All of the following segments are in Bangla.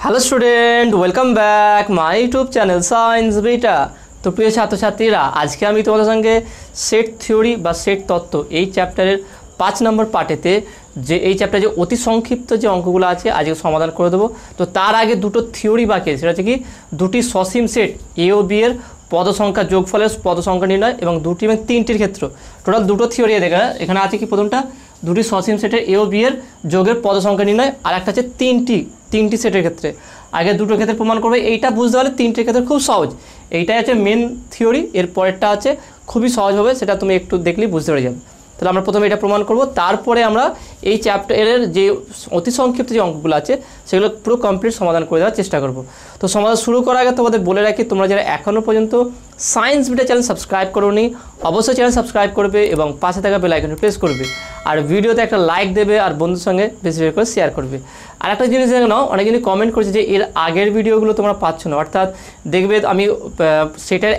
Hello student, welcome back my YouTube channel science beta. তো প্রিয় ছাত্রছাত্রীরা, আজকে আমি তোমাদের সঙ্গে সেট থিওরি বা সেট তত্ত্ব এই চ্যাপ্টারের 5 নম্বর পার্টেতে যে এই চ্যাপ্টারে যে অতি সংক্ষিপ্ত যে অঙ্কগুলো আছে আজকে সমাধান করে দেবো। তো তার আগে দুটো থিওরি বাকি আছে, সেটা হচ্ছে কি দুটি সসীম সেট এ ও বি এর পদ সংখ্যা যোগফলের পদ সংখ্যা নির্ণয় এবং দুটি এবং তিনটির ক্ষেত্র। টোটাল দুটো থিওরি দেখে এখানে আছে কি, প্রথমটা দুটি সসীম সেটের এ ও বি এর যোগের পদ সংখ্যা নির্ণয়, আর একটা আছে তিনটি সেটের ক্ষেত্রে। আগে দুটো ক্ষেত্রে প্রমাণ করবে, এইটা বুঝতে পারলে তিনটির ক্ষেত্রে খুব সহজ। এইটাই আছে মেন থিওরি, এর পরেরটা আছে খুবই সহজ হবে, সেটা তুমি একটু দেখলেই বুঝতে পেরে যাবে। তাহলে আমরা প্রথমে এটা প্রমাণ করব, তারপরে আমরা এই চ্যাপ্টারের যে অতি সংক্ষিপ্ত যে অঙ্কগুলো আছে সেগুলো পুরো কমপ্লিট সমাধান করে দেওয়ার চেষ্টা করব। তো সমাধান শুরু করার আগে তোমাদের বলে রাখি, তোমরা যারা এখনও পর্যন্ত সায়েন্স বিটা চ্যানেল সাবস্ক্রাইব করোনি অবশ্যই চ্যানেল সাবস্ক্রাইব করবে এবং পাশে থাকা বেল আইকনটি প্রেস করবে, আর ভিডিওতে একটা লাইক দেবে আর বন্ধুর সঙ্গে বেশি বেশি করে শেয়ার করবে। আর একটা জিনিস দেখে নাও, অনেকজনই কমেন্ট করেছে যে এর আগের ভিডিওগুলো তোমরা পাচ্ছ না, অর্থাৎ দেখবে আমি সেটার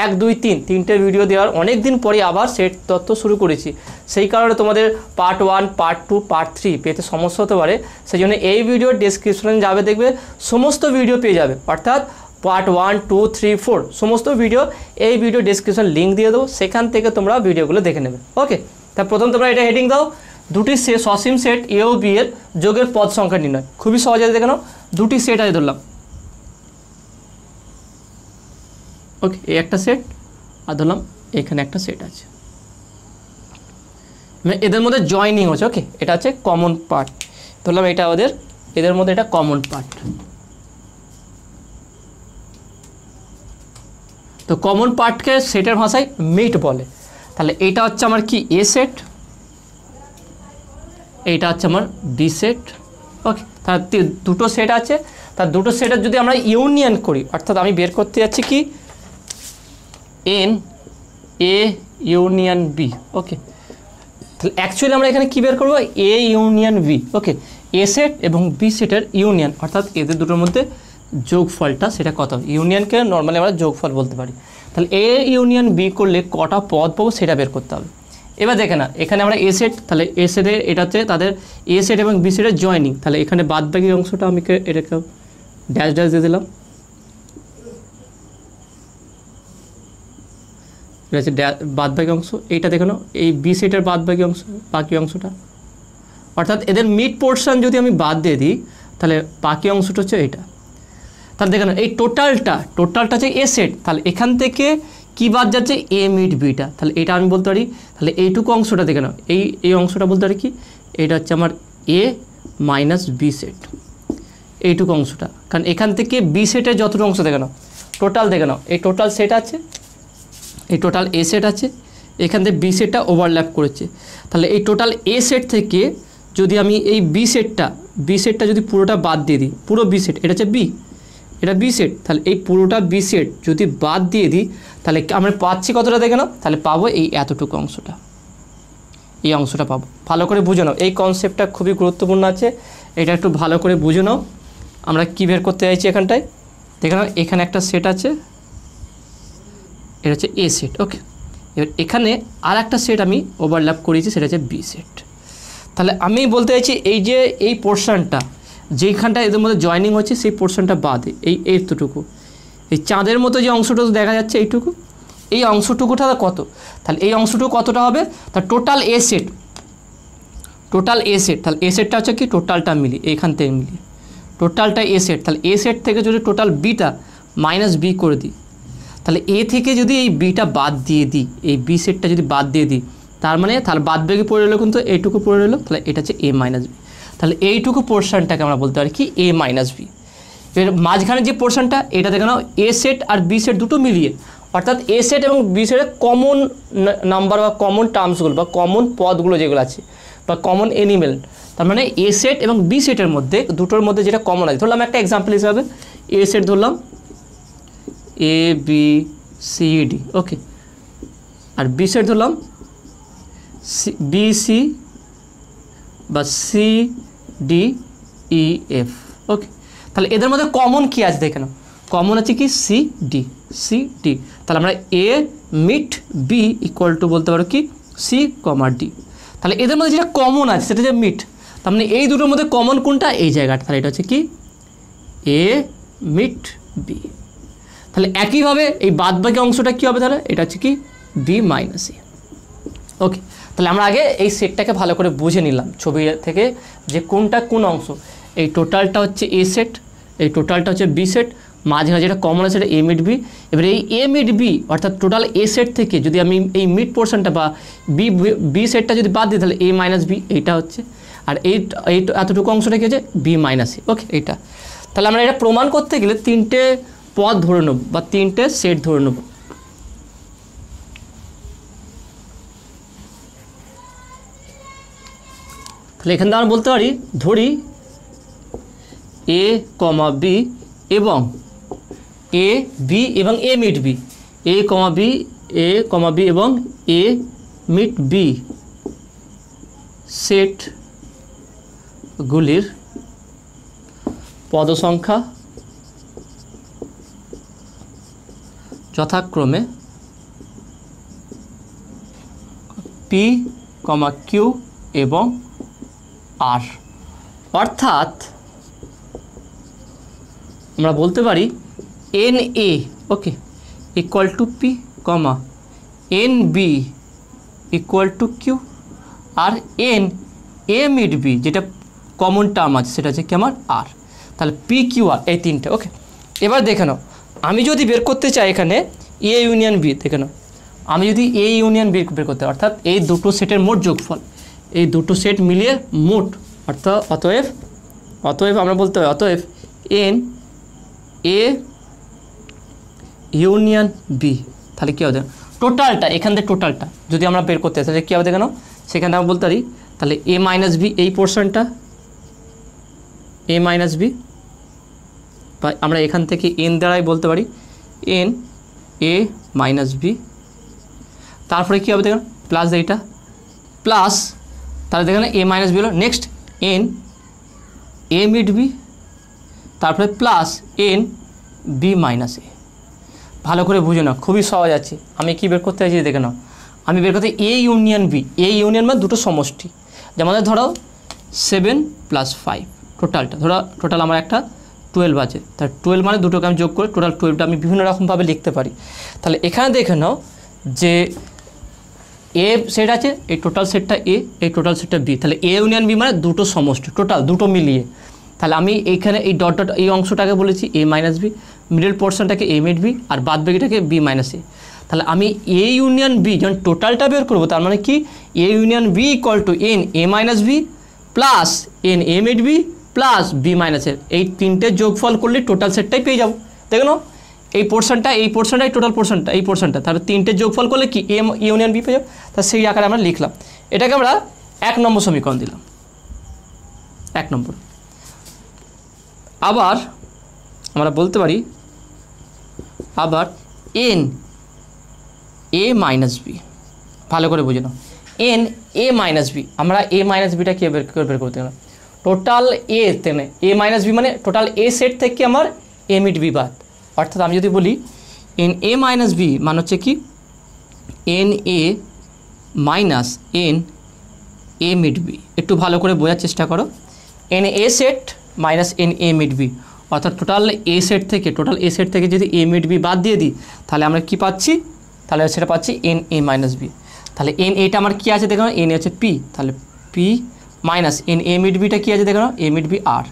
1, 2, 3 ভিডিও দেওয়ার অনেক দিন পরে আবার সেট তত্ত্ব শুরু করেছি। সেই কারণে তোমাদের পার্ট 1, পার্ট 2, পার্ট 3 পেতে সমস্যা হতে পারে। সেই জন্য এই ভিডিওর ডেসক্রিপশনে যাবে, দেখবে সমস্ত ভিডিও পেয়ে যাবে, অর্থাৎ পার্ট 1, 2, 3, 4 সমস্ত ভিডিও এই ভিডিও ডেসক্রিপশন লিঙ্ক দিয়ে দেবো, সেখান থেকে তোমরা ভিডিওগুলো দেখে নেবে। ওকে, তা প্রথম তোমরা এটা হেডিং দাও, দুটি সসীম সেট এ ও বি এর যোগের পদ সংখ্যা নির্ণয়। খুবই সহজে দেখে নাও, দুটি সেট আছে ধরলাম। ওকে, এই একটা সেট আর ধরলাম এখানে একটা সেট আছে, মানে এদের মধ্যে জয়েনিং হচ্ছে। ওকে, এটা হচ্ছে কমন পার্ট, ধরলাম এটা এদের মধ্যে এটা কমন পার্ট। তো কমন পার্টকে সেটের ভাষায় মিট বলে। তাহলে এইটা হচ্ছে আমার কি এ সেট, এইটা হচ্ছে আমার বি সেট। ওকে, তাহলে দুটো সেট আছে, তার দুটো সেটের যদি আমরা ইউনিয়ন করি, অর্থাৎ আমি বের করতে যাচ্ছি কি N A union B. Okay, তাহলে অ্যাকচুয়ালি আমরা এখানে কী বের করবো, A union B. Okay, A set এবং বি সেটের ইউনিয়ন, অর্থাৎ এদের দুটোর মধ্যে যোগফলটা সেটা কত। ইউনিয়নকে নর্মালি আমরা যোগফল বলতে পারি। তাহলে এ ইউনিয়ন বি করলে কটা পদ পাবো সেটা বের করতে হবে। এবার দেখে না, এখানে আমরা এ সেট, তাহলে এ সেটের এটা হচ্ছে তাদের এ সেট এবং বি সেটের জয়েনিং। তাহলে এখানে বাদবাকি অংশটা আমি এটাকে ড্যাশ ড্যাশ দিয়ে দিলাম, এটা হচ্ছে বাদবাকি অংশ। এইটা দেখে নাও, এই বি সেটের বাদবাকি অংশটা, অর্থাৎ এদের মিড পোর্শন যদি আমি বাদ দিয়ে দিই তাহলে বাকি অংশটা হচ্ছে এটা। তাহলে দেখে নাও, এই টোটালটা হচ্ছে এ সেট, তাহলে এখান থেকে কি বাদ যাচ্ছে, এ মিড বিটা। তাহলে এটা আমি বলতে পারি, তাহলে এইটুকু অংশটা দেখে নাও, এই অংশটা বলতে পারি কি, এটা হচ্ছে আমার এ মাইনাস বি সেট, এইটুকু অংশটা। কারণ এখান থেকে বি সেটের যতটুকু অংশ দেখে নাও, টোটাল দেখে নাও, এই টোটাল সেট আছে, এই টোটাল এ সেট আছে, এখান থেকে বি সেটটা ওভারল্যাপ করেছে। তাহলে এই টোটাল এ সেট থেকে যদি আমি এই বি সেটটা যদি পুরোটা বাদ দিয়ে দিই, পুরো বি সেট, এটা হচ্ছে বি, এটা বি সেট, তাহলে এই পুরোটা বি সেট যদি বাদ দিয়ে দিই তাহলে আমরা পাচ্ছি কতটা দেখে নাও, তাহলে পাবো এই এতটুকু অংশটা, এই অংশটা পাবো। ভালো করে বুঝে নাও, এই কনসেপ্টটা খুবই গুরুত্বপূর্ণ আছে, এটা একটু ভালো করে বুঝে নাও। আমরা কী বের করতে চাইছি এখানটায়, দেখে নাও এখানে একটা সেট আছে, এটা হচ্ছে এ সেট। ওকে, এবার এখানে আর একটা সেট আমি ওভারল্যাপ করেছি, সেটা হচ্ছে বি সেট। তাহলে আমি বলতে চাইছি এই যে এই পোর্শনটা যেইখানটা এদের মধ্যে জয়েনিং হচ্ছে সেই পোর্শনটা বাদে এইটুকু, এই চাঁদের মতো যে অংশটুকু দেখা যাচ্ছে এইটুকু, এই অংশটুকুটা কত, তাহলে এই অংশটুকু কতটা হবে, তার টোটাল এ সেট, তাহলে এ সেটটা হচ্ছে কি টোটালটা মিলি, এইখান থেকে মিলি টোটালটা এ সেট। তাহলে এ সেট থেকে যদি টোটাল বিটা মাইনাস বি করে দিই, তাহলে এ থেকে যদি এই বিটা বাদ দিয়ে দিই, এই বি সেটটা যদি বাদ দিয়ে দিই, তার মানে তাহলে বাদ বাকি পড়ে রইলো, কিন্তু এইটুকু পড়ে রইলো, তাহলে এটা হচ্ছে এ মাইনাস বি। তাহলে এইটুকু পোর্শনটাকে আমরা বলতে পারি কি এ মাইনাস বি। এর মাঝখানে যে পোর্শনটা, এটা দেখে নাও এ সেট আর বি সেট দুটো মিলিয়ে, অর্থাৎ এ সেট এবং বি সেটের কমন নাম্বার বা কমন টার্মসগুলো বা কমন পদগুলো যেগুলো আছে বা কমন এলিমেন্ট, তার মানে এ সেট এবং বি সেটের মধ্যে দুটোর মধ্যে যেটা কমন আছে। ধরলাম একটা এক্সাম্পল হিসাবে এ সেট ধরলাম এ বি সি ডি। ওকে, আর বি সেট ধরলাম বি সি বা সি ডি ই এফ। ওকে, তাহলে এদের মধ্যে কমন কি আছে দেখে নাও, কমন আছে কি সি ডি। তাহলে আমরা A meet B equal to বলতে পারো কি সি কমা ডি। তাহলে এদের মধ্যে যেটা কমন আছে সেটা হচ্ছে মিট, তার মানে এই দুটোর মধ্যে কমন কোনটা, এই জায়গাটা, তাহলে এটা হচ্ছে কি এ মিট বি। তাহলে একইভাবে এই বাদবাকি অংশটা কী হবে, তাহলে এটা হচ্ছে কি বি মাইনাস এ। ওকে, তাহলে আমরা আগে এই সেটটাকে ভালো করে বুঝে নিলাম ছবি থেকে যে কোনটা কোন অংশ। এই টোটালটা হচ্ছে এ সেট, এই টোটালটা হচ্ছে বি সেট, মাঝখানে যেটা কমন আছে সেটা এ মিড বি। এবার এই এ মিড বি অর্থাৎ টোটাল এ সেট থেকে যদি আমি এই মিড পোর্শনটা বা বি সেটটা যদি বাদ দিই তাহলে এ মাইনাস বি এইটা হচ্ছে, আর এই এতটুকু অংশটা কী হচ্ছে বি মাইনাস এ। ওকে, এইটা তাহলে আমরা এটা প্রমাণ করতে গেলে তিনটে পদ ধরে নেব বা তিনটে সেট ধরে নেব। তাহলে এখান থেকে আমরা বলতে পারি ধরি এ কমা বি এবং এ বি এবং এ মিড বি, এ কমা বি এবং এ মিড বি সেটগুলির পদসংখ্যা যথাক্রমে পি কমা কিউ এবং আর। অর্থাৎ আমরা বলতে পারি N A okay equal to P comma N B equal to Q আর এন এ মিড বি যেটা কমন টার্ম আছে সেটা হচ্ছে কি আমার আর। তাহলে পি কিউ আর এই তিনটে। ওকে, এবার দেখে নাও আমি যদি বের করতে চাই এখানে এ ইউনিয়ন বি, দেখে নাও আমি যদি এ ইউনিয়ন বি বের করতে অর্থাৎ এই দুটো সেটের মোট যোগফল, এই দুটো সেট মিলিয়ে মোট অর্থাৎ অতএব আমরা বলতে হবে অতএব এন এ ইউনিয়ন বি। তাহলে কী হবে টোটালটা, এখান থেকে টোটালটা যদি আমরা বের করতে চাই তাহলে কী হবে দেখে নাও, সেখানে আমরা বলতে পারি তাহলে এ মাইনাস বি এই পোর্শনটা এ মাইনাস বি, বা আমরা এখান থেকে এন দ্বারাই বলতে পারি এন এ মাইনাস বি। তারপরে কী হবে দেখুন প্লাস এইটা প্লাস, তাহলে দেখেন এ মাইনাস বি হলো next N A mid B, তারপরে plus N B minus A. ভালো করে বুঝে নাও, খুবই সহজ আছে। আমি কি বের করতে চাইছি দেখে নাও, আমি বের করতে A union B, A union মানে দুটো সমষ্টি, যেমন ধরো 7 + 5 টোটালটা, ধরো টোটাল আমার একটা 12 আছে, তার 12 মানে দুটোকে আমি যোগ করে টোটাল 12টা আমি বিভিন্ন রকমভাবে লিখতে পারি। তাহলে এখানে দেখে নাও যে এ সেট আছে, এই টোটাল সেটটা এ, এই টোটাল সেটটা বি, তাহলে এ ইউনিয়ন বি মানে দুটো সমষ্টি টোটাল দুটো মিলিয়ে। তাহলে আমি এইখানে এই ডট ডট এই অংশটাকে বলেছি এ মাইনাস বি, মিডল পোর্শনটাকে এ মিড বি আর বাদ বাকিটাকে বি মাইনাস এ। তাহলে আমি এ ইউনিয়ন বি যখন টোটালটা বের করবো তার মানে কি A union B equal to N A minus B plus N A mid B plus B minus এর, এই তিনটে যোগফল করলে টোটাল সেটটাই পেয়ে যাবো। দেখো না এই পোর্শনটাই টোটাল পোর্শনটা, এই পোর্শনটা, তাহলে তিনটে যোগফল করলে কি এ ইউনিয়ন বি পেয়ে যাবো। তা সেই আকারে আমরা লিখলাম, এটাকে আমরা 1 নম্বর সমীকরণ দিলাম, 1 নম্বর। আবার আমরা বলতে পারি আবার এন এ মাইনাস বি, ভালো করে বুঝে নাও এন এ মাইনাস বি, আমরা এ মাইনাস বিটা কী বের করতে গেলাম টোটাল এ তেনে এ মাইনাস বি মানে টোটাল এ সেট থেকে আমার এ মিড বি বাদ। অর্থাৎ আমি যদি বলি এন এ মাইনাস বি মানে হচ্ছে কি N A minus N A mid B. একটু ভালো করে বোঝার চেষ্টা করো, N A set minus N A mid B অর্থাৎ টোটাল এ সেট থেকে যদি এ মিড বি বাদ দিয়ে দিই তাহলে আমরা কি পাচ্ছি, তাহলে সেটা পাচ্ছি এন এ মাইনাস বি। তাহলে এন এটা আমার কী আছে দেখো এন হচ্ছে পি, তাহলে P minus N A mid বিটা কী আছে দেখো এ মিড বি আর,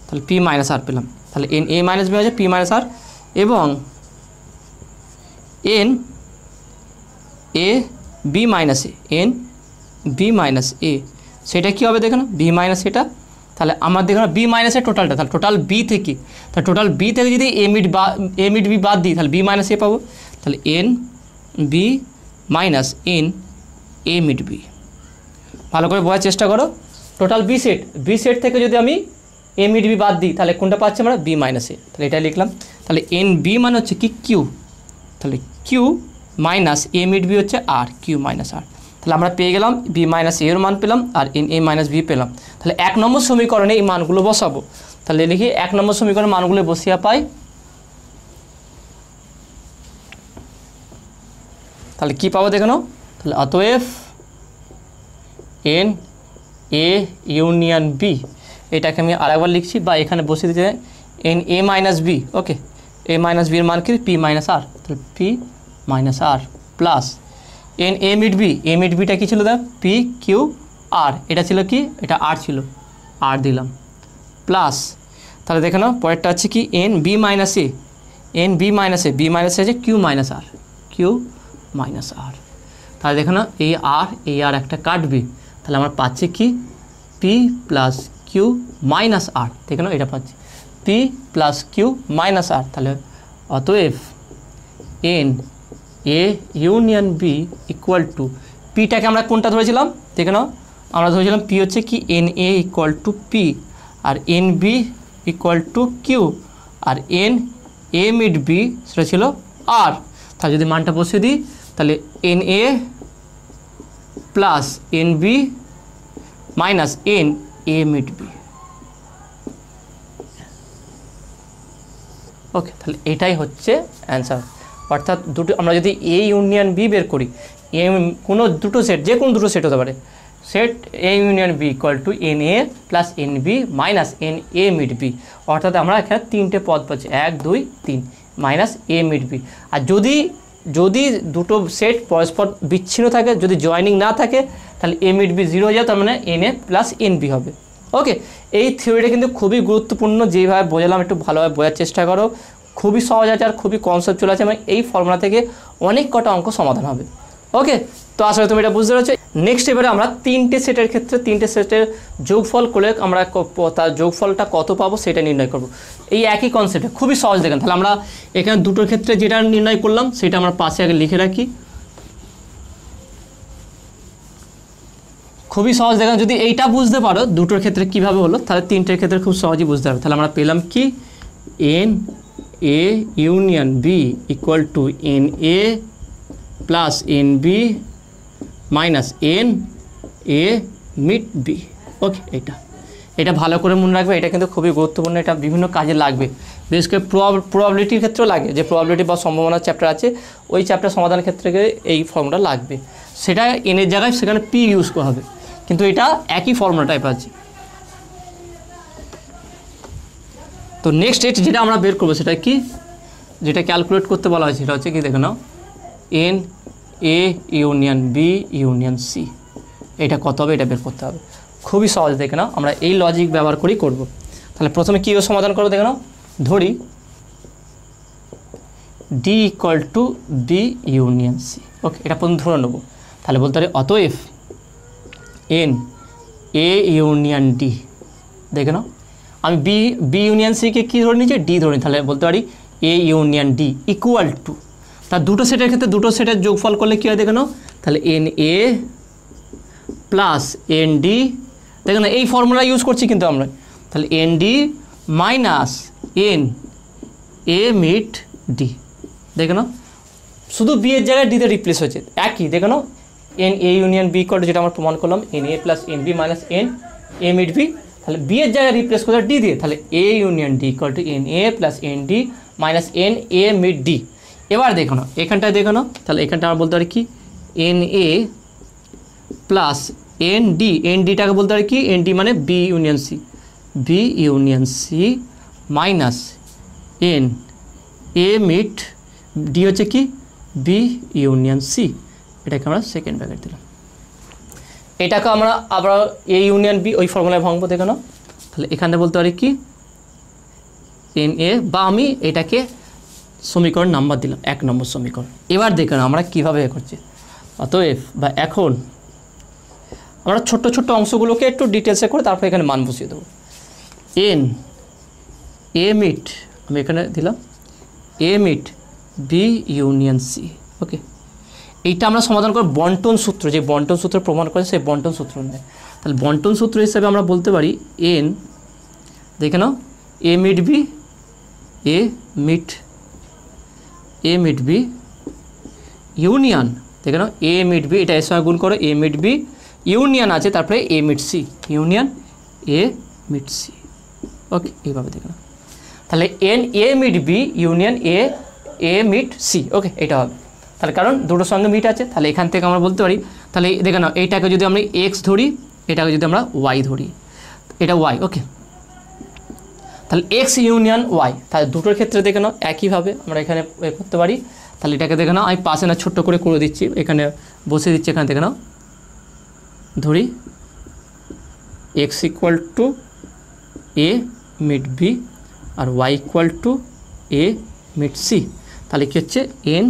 তাহলে পি মাইনাস আর পেলাম। তাহলে এন এ মাইনাস বি আছে পি মাইনাস আর এবং n A B minus n B minus A, সেটা কী হবে দেখো না বি মাইনাস এটা। তাহলে আমার দেখো বি মাইনাসের টোটালটা, তাহলে টোটাল বি থেকে যদি এ মিড বি বাদ দিই তাহলে বি মাইনাস এ পাবো। তাহলে N B minus N A mid B, ভালো করে বোঝার চেষ্টা করো। টোটাল বি সেট থেকে যদি আমি এ মিড বি বাদ দিই তাহলে কোনটা পাচ্ছি আমরা বি মাইনাস এ, তাহলে এটা লিখলাম। তাহলে এন বি মানে হচ্ছে কি কিউ, তাহলে Q minus A mid B হচ্ছে আর, কিউ মাইনাস আর। তাহলে আমরা পেয়ে গেলাম বি মাইনাস এর মান পেলাম আর এন এ মাইনাস বি পেলাম। তাহলে 1 নম্বর সমীকরণে এই মানগুলো বসাবো, তাহলে লিখি 1 নম্বর সমীকরণে মানগুলো বসিয়ে পাই। তাহলে কি পাবো দেখে নাও, তাহলে অতএব এন এ ইউনিয়ন বি, এটাকে আমি আরেকবার লিখছি বা এখানে বসিয়ে দিতে n A minus B, okay, A minus বির মান কি পি মাইনাস আর, তাহলে P minus R plus N A mid B, A mid বিটা কী ছিল দেখ পি কিউ আর, এটা ছিল কি, এটা আর ছিল, আর দিলাম প্লাস, তাহলে দেখে নাও পরেরটা আছে কি এন বি মাইনাস এ, এন বি মাইনাস এ, বি মাইনাস এ আছে কিউ মাইনাস আর, কিউ মাইনাস আর, তাহলে দেখো না এই আর একটা কাটবে, তাহলে আমরা পাচ্ছি কি P plus Q minus R, দেখে নাও এটা পাচ্ছি P plus Q minus R, তাহলে অতএব N A union B equal to, পিটাকে আমরা কোনটা ধরেছিলাম দেখে নাও, আমরা ধরেছিলাম পি হচ্ছে কি N A equal to P, আর n B equal to Q, আর এন এ মিড বি সেটা ছিল আর, তাহলে যদি মানটা বসিয়ে দিই তাহলে n A plus N B minus N A mid B, okay, তাহলে এটাই হচ্ছে অ্যান্সার। অর্থাৎ দুটো আমরা যদি এ ইউনিয়ন বি বের করি, এ কোনো দুটো সেট, যে কোনো দুটো সেট হতে পারে, set A union B equal to N A plus N B minus N A mid B, অর্থাৎ আমরা এখানে তিনটে পদ পাচ্ছি 1 2 3 মাইনাস এ মিড বি। আর যদি যদি দুটো সেট পরস্পর বিচ্ছিন্ন থাকে, যদি জয়েনিং না থাকে, তাহলে এ মিড বি 0 হয়ে যায়, তার মানে N A plus N B হবে। ওকে, এই থিওরিটা কিন্তু খুবই গুরুত্বপূর্ণ, যেভাবে বোঝালাম একটু ভালোভাবে বোঝার চেষ্টা করো, খুবই সহজ আছে আর খুবই কনসেপচুয়াল আছে, এবং এই ফর্মুলা থেকে অনেক কটা অঙ্ক সমাধান হবে। ওকে, তো আসলে তুমি এটা বুঝতে পারছো। নেক্সট এবারে আমরা তিনটে সেটের ক্ষেত্রে তিনটে সেটের যোগফল করলে আমরা তার যোগফলটা কত পাবো সেটা নির্ণয় করব। এই একই কনসেপ্টে খুবই সহজ দেখেন, তাহলে আমরা এখানে দুটোর ক্ষেত্রে যেটা নির্ণয় করলাম সেটা আমরা পাশে আগে লিখে রাখি, খুবই সহজ দেখেন। যদি এইটা বুঝতে পারো দুটোর ক্ষেত্রে কিভাবে হলো, তাহলে তিনটের ক্ষেত্রে খুব সহজেই বুঝতে পারবে। তাহলে আমরা পেলাম কি N A union B equal to N A plus N B minus N A mid B. Okay, এটা ভালো করে মনে রাখবে, এটা কিন্তু খুবই গুরুত্বপূর্ণ, এটা বিভিন্ন কাজে লাগবে, বিশেষ করে প্রবাবিলিটির ক্ষেত্রেও লাগে, যে প্রবাবিলিটি বা সম্ভাবনার চ্যাপ্টার আছে ওই চ্যাপ্টার সমাধানের ক্ষেত্রে এই ফর্মুলা লাগবে, সেটা এনের জায়গায় সেখানে পি ইউজ করা হবে, কিন্তু এটা একই ফর্মুলা টাইপ আছে। তো নেক্সট যেটা আমরা বের করবো সেটা কি, যেটা ক্যালকুলেট করতে বলা হয়েছে সেটা হচ্ছে কি দেখে নাও n A union B union C, এটা কত হবে এটা বের করতে হবে, খুবই সহজ দেখে নাও, আমরা এই লজিক ব্যবহার করেই করব। তাহলে প্রথমে কী সমাধান করবো দেখে নাও, ধরি D equal to B union C. Okay, এটা প্রথম ধরে নেবো, তাহলে বলতে পারি অতএব এন এ ইউনিয়ন ডি, দেখে নাও আমি বি ইউনিয়ন সিকে কী ধরে নিয়েছি ডি ধরে নিই, তাহলে বলতে পারি এ ইউনিয়ন ডি ইকুয়াল টু, তার দুটো সেটের ক্ষেত্রে দুটো সেটের যোগফল করলে কী হয় দেখে নাও, তাহলে n A plus n D, দেখে না এই ফর্মুলা ইউজ করছি কিন্তু আমরা, তাহলে N D minus N A mid D, দেখে নাও শুধু বি এর জায়গায় ডিতে রিপ্লেস হয়েছে, একই দেখে নাও n A union B equal to যেটা আমরা প্রমাণ করলাম n A plus N B minus N A mid B, তাহলে বি এর জায়গায় রিপ্লেস করতে ডি দিয়ে, তাহলে A union D equal to N A plus n D minus N A mid D. এবার দেখো না এখানটায় দেখো না, তাহলে এখানটা আমরা বলতে পারি কি N A plus n D, n ডিটাকে বলতে পারি কি এন ডি মানে B union C minus N A mid D হচ্ছে কি বি ইউনিয়ন সি, এটাকে আমরা সেকেন্ড ব্র্যাকেট দিলাম, এটাকে আমরা আবার এ ইউনিয়ন বি ওই ফর্মুলায় ভাঙবো দেখো না, তাহলে এখানে বলতে পারি কি এন এ, বা আমি এটাকে সমীকরণ নাম্বার দিলাম 1 নম্বর সমীকরণ। এবার দেখুন আমরা কীভাবে করছি, অতএব বা এখন আমরা ছোট্ট ছোট্ট অংশগুলোকে একটু ডিটেলসে করে তারপর এখানে মান বসিয়ে দেবো। এন এ মিড আমি এখানে দিলাম এ mid B union C. Okay, এইটা আমরা সমাধান করব বন্টন সূত্র, যে বন্টন সূত্র প্রমাণ করে সেই বন্টন সূত্র অনুযায়ী। তাহলে বন্টন সূত্র হিসেবে আমরা বলতে পারি এন, দেখে নাও এ মিড বি ইউনিয়ন, দেখে নাও এ মিড বি, এটা এর সঙ্গে গুণ করো এ মিড বি ইউনিয়ন আছে, তারপরে A mid C union A mid C. Okay, এইভাবে দেখে নাও, তাহলে n A mid B union A mid C. Okay, এটা হবে, তাহলে কারণ দুটোর সঙ্গে মিট আছে, তাহলে এখান থেকে আমরা বলতে পারি, তাহলে দেখে নাও এইটাকে যদি আমরা এক্স ধরি, এটাকে যদি আমরা ওয়াই ধরি, এটা ওয়াই। ওকে, তাহলে এক্স ইউনিয়ন ওয়াই, তাহলে দুটোর ক্ষেত্রে দেখে নাও একইভাবে আমরা এখানে করতে পারি। তাহলে এটাকে দেখে নাও, আমি পাশে না ছোট্ট করে দিচ্ছি, এখানে বসে দিচ্ছি, এখানে দেখে নাও, ধরি X equal to A meet B আর Y equal to A meet C. তাহলে কী হচ্ছে এন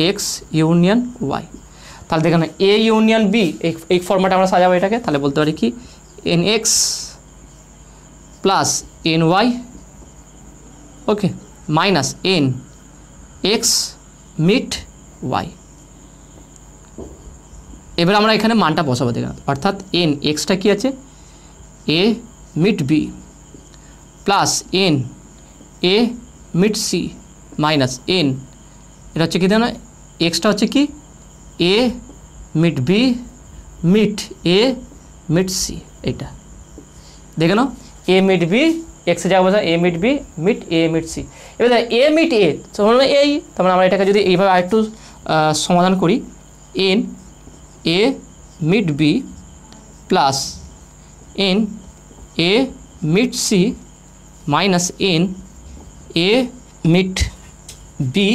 এক্স ইউনিয়ন ওয়াই। তাহলে দেখে নাও এ ইউনিয়ন বি, এই ফর্ম্যাটে আমরা সাজাবো এটাকে। তাহলে বলতে পারি কি n X plus n Y, okay, minus n X meet Y. এবার আমরা এখানে মানটা বসাবো দেখুন, অর্থাৎ এন এক্সটা কী আছে A meet B plus N A meet C minus n, এটা হচ্ছে কি দেখুন এক্সটা হচ্ছে কি A meet B meet A meet C, এটা দেখে নাও এ মিট বি এক্সের জায়গায় বসা A meet B meet A meet C. এবার এ মিট এ এই, তারপরে আমরা এটাকে যদি এইভাবে আরেকটু সমাধান করি, N A meet B plus N A meet C minus N A meet B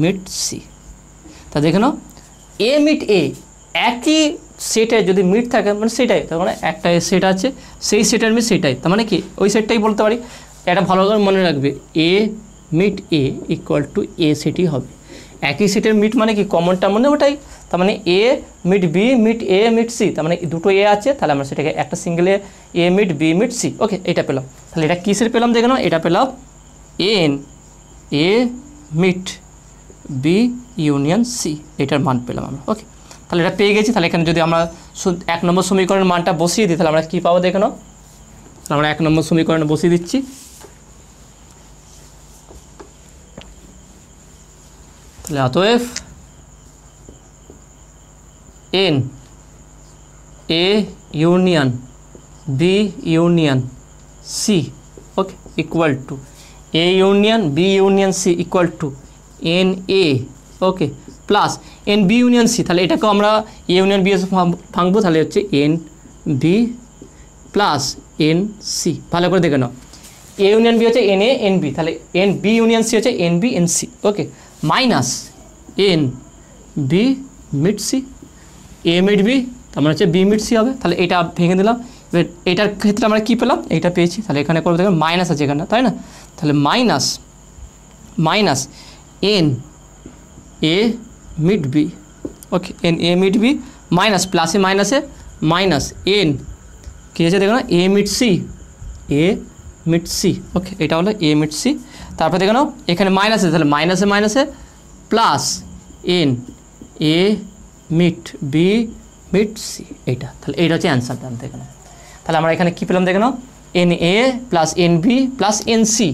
meet C. তা দেখে নাও এ মিট এ একই সেটে যদি মিট থাকে মানে সেটাই, তার মানে একটা সেট আছে সেই সেটের মিট সেটাই, তার মানে কি ওই সেটটাই বলতে পারি। এটা ভালো করে মনে রাখবে, এ মিট এ ইকুয়াল টু এ সেটই হবে। একই সেটের মিট মানে কি কমনটা মানে ওটাই, তার মানে এ meet B meet A meet C, তার মানে দুটো এ আছে, তাহলে আমরা সেটাকে একটা সিঙ্গেল এ meet B meet C, okay এটা পেলাম। তাহলে এটা কিসের পেলাম দেখে নাও, এটা পেলাম N A meet B union C, এটার মান পেলাম আমরা, ওকে। তাহলে এটা পেয়ে গেছি। তাহলে এখানে যদি আমরা 1 নম্বর সমীকরণের মানটা বসিয়ে দিই তাহলে আমরা কী পাবো দেখে নাও। তাহলে আমরা 1 নম্বর সমীকরণে বসিয়ে দিচ্ছি, তাহলে অতএব N A union B union C, okay, equal to A union B union C equal to N A, okay, plus N B union C. তাহলে এটাকেও আমরা এ ইউনিয়ন বি এস ভাঙবো, তাহলে হচ্ছে n B plus n C. ভালো করে দেখে নাও, এ ইউনিয়ন বি হচ্ছে এন এ এন বি, তাহলে এন বি ইউনিয়ন সি হচ্ছে n B n C, okay, minus n B mid C, A mid B তার মানে হচ্ছে বি মিড সি হবে। তাহলে এটা ভেঙে দিলাম, এবার এটার ক্ষেত্রে আমরা কী পেলাম, এইটা পেয়েছি। তাহলে এখানে করবো দেখবেন মাইনাস আছে এখানে, তাই না? তাহলে minus minus N A mid B, okay, N A mid B minus প্লাসে মাইনাসে মাইনাস এন কী আছে দেখো না A mid C, A mid C, okay, এটা হলো এ মিড সি। তারপর দেখো না এখানে মাইনাস আছে, তাহলে মাইনাসে মাইনাসে plus N A mid B mid C, এইটা। তাহলে এইটা হচ্ছে অ্যান্সার দাম দেখে নাও। তাহলে আমরা এখানে কী পেলাম দেখে নাও, n A plus N B plus n C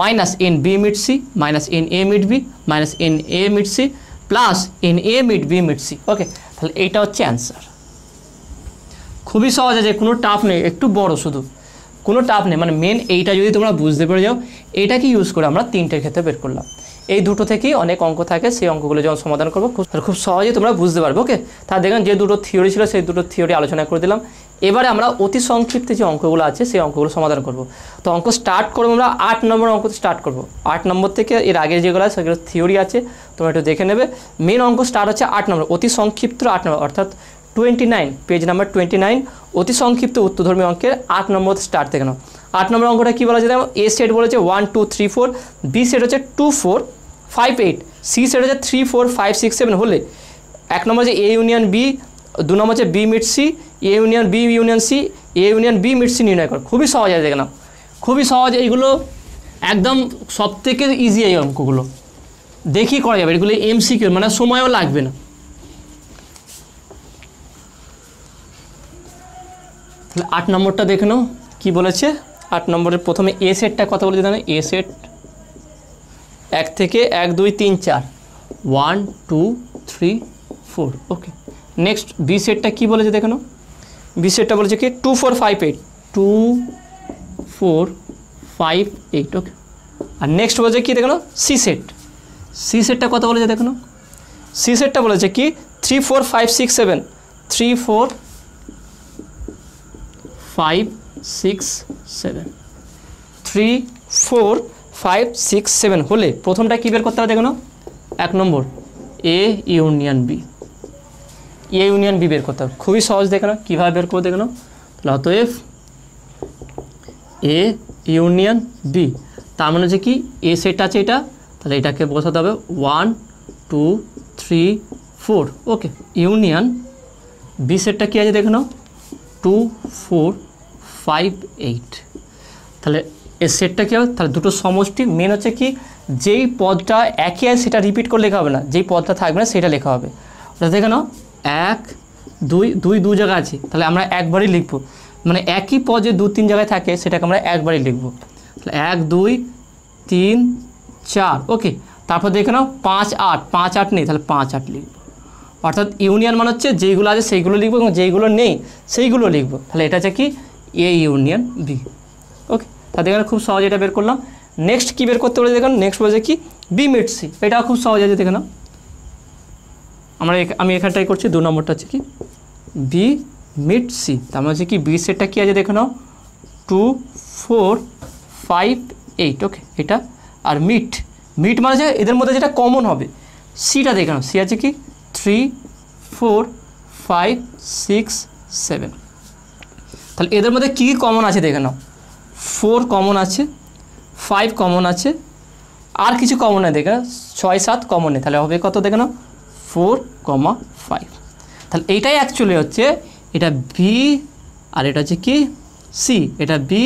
minus n B mid C minus N A mid B minus N A mid C plus N A mid B mid C, okay. তাহলে এইটা হচ্ছে অ্যান্সার। খুবই সহজ আছে, কোনো টাফ নেই, একটু বড় শুধু, কোনো টাফ নেই। মানে মেন এইটা যদি তোমরা বুঝতে পেরে যাও, এইটাকে ইউজ করে আমরা 3টের ক্ষেত্রে বের করলাম। এই দুটো থেকেই অনেক অঙ্ক থাকে, সেই অঙ্কগুলো যখন সমাধান করবো খুব সহজেই তোমরা বুঝতে পারবে, ওকে। তাহলে দেখেন যে দুটো থিওরি ছিল সেই দুটো থিওরি আলোচনা করে দিলাম। এবারে আমরা অতি সংক্ষিপ্তে যে অঙ্কগুলো আছে সেই অঙ্কগুলো সমাধান করব। তো অঙ্ক স্টার্ট করবো আমরা 8 নম্বর অঙ্ক স্টার্ট করব। 8 নম্বর থেকে এর আগে যেগুলো আছে সেগুলো থিওরি আছে, তোমরা একটু দেখে নেবে। মেন অঙ্ক স্টার্ট হচ্ছে 8 নম্বর, অতি সংক্ষিপ্ত 8 নম্বর, অর্থাৎ 29 পেজ নাম্বার 29 অতি সংক্ষিপ্ত উত্তরধর্মী অঙ্কের 8 নম্বর স্টার্ট থেকে নাও। 8 নম্বর অঙ্কটা কী বলা যায়, এ সেট বলেছে 1 2 3 4, বি সেট হচ্ছে 2 4 5 8, সি সেট হচ্ছে 3 4 5 6 7 হলে 1 নম্বর হচ্ছে এ ইউনিয়ন বি, 2 নম্বর হচ্ছে B mid C, A union B union C, A union B mid C নির্ণয় করো। খুবই সহজ আছে দেখে নাও, খুবই সহজ। এইগুলো একদম সব থেকে ইজি এই অঙ্কগুলো, দেখি করা যাবে। এগুলো এমসিকিউ, মানে সময়ও লাগবে না। তাহলে 8 নম্বরটা দেখে নাও কী বলেছে। 8 নম্বরের প্রথমে এ সেটটা কথা বলেছে, জানো এ সেট 1 থেকে 1 2 3 4 1 2 3 4, ওকে। নেক্সট বি সেটটা কী বলেছে দেখে নাও, বি সেটটা বলেছে কি 2 4 5 8, 2 4 5 8, ওকে। আর নেক্সট বলেছে কি দেখে নাও সি সেট, সি সেটটা কথা বলেছে দেখে নাও, সি সেটটা বলেছে কি 3 4 5 6 7, 3 4 5 6 7, 3 4 5 6 7 হলে প্রথমটা কী বের করতে হবে দেখো না, 1 নম্বর A union B, A union B বের করতে হবে। খুবই সহজ দেখো না, কীভাবে বের করবো দেখো না। তাহলে অতএব এ ইউনিয়ন বি, তার মানে হচ্ছে কি এ সেট আছে এটা, তাহলে এটাকে বসাতে হবে 1 2 3 4। ওকে, ইউনিয়ন বি সেটটা কী আছে দেখো নাও 2 4 5 8। তাহলে এর সেটটা কী হবে, তাহলে দুটো সমষ্টি মেন হচ্ছে কি যেই পদটা একই আছে সেটা রিপিট করে লেখা হবে না, যেই পদটা থাকবে না সেটা লেখা হবে। তাহলে দেখে নাও 1 2 দু জায়গা আছে, তাহলে আমরা একবারই লিখবো, মানে একই পদ যে 2 3 জায়গায় থাকে সেটাকে আমরা একবারই লিখবো। তাহলে 1 2 3 4। ওকে, তারপর দেখে নাও 5 8, 5 8 নেই, তাহলে 5 8 লিখবো। অর্থাৎ ইউনিয়ন মানে হচ্ছে যেইগুলো আছে সেইগুলো লিখবো এবং যেইগুলো নেই সেইগুলো লিখবো। তাহলে এটা হচ্ছে কি এ ইউনিয়ন বি। ওকে, তাহলে দেখেন খুব সহজে এটা বের করলাম। নেক্সট কী বের করতে বলে দেখেন, নেক্সট বলেছে কি বি মিট সি, এটাও খুব সহজ আছে দেখে নাও। আমি এখানটাই করছি, 2 নম্বরটা হচ্ছে কি বি মিট সি, তার মানে হচ্ছে কি বি সেটটা কী আছে দেখে নাও 2 4 5 8। ওকে, এটা আর মিট মানে হচ্ছে এদের মধ্যে যেটা কমন হবে, সিটা দেখে নাও, সি আছে কি 3 4 5 6 7। তাহলে এদের মধ্যে কী কমন আছে দেখে নাও, 4 কমন আছে, 5 কমন আছে, আর কিছু কমন নেই দেখে নাও, 6 7 কমন নেই, তাহলে হবে কত দেখে নাও 4 5। তাহলে এইটাই অ্যাকচুয়ালি হচ্ছে এটা বি আর এটা হচ্ছে কি সি, এটা বি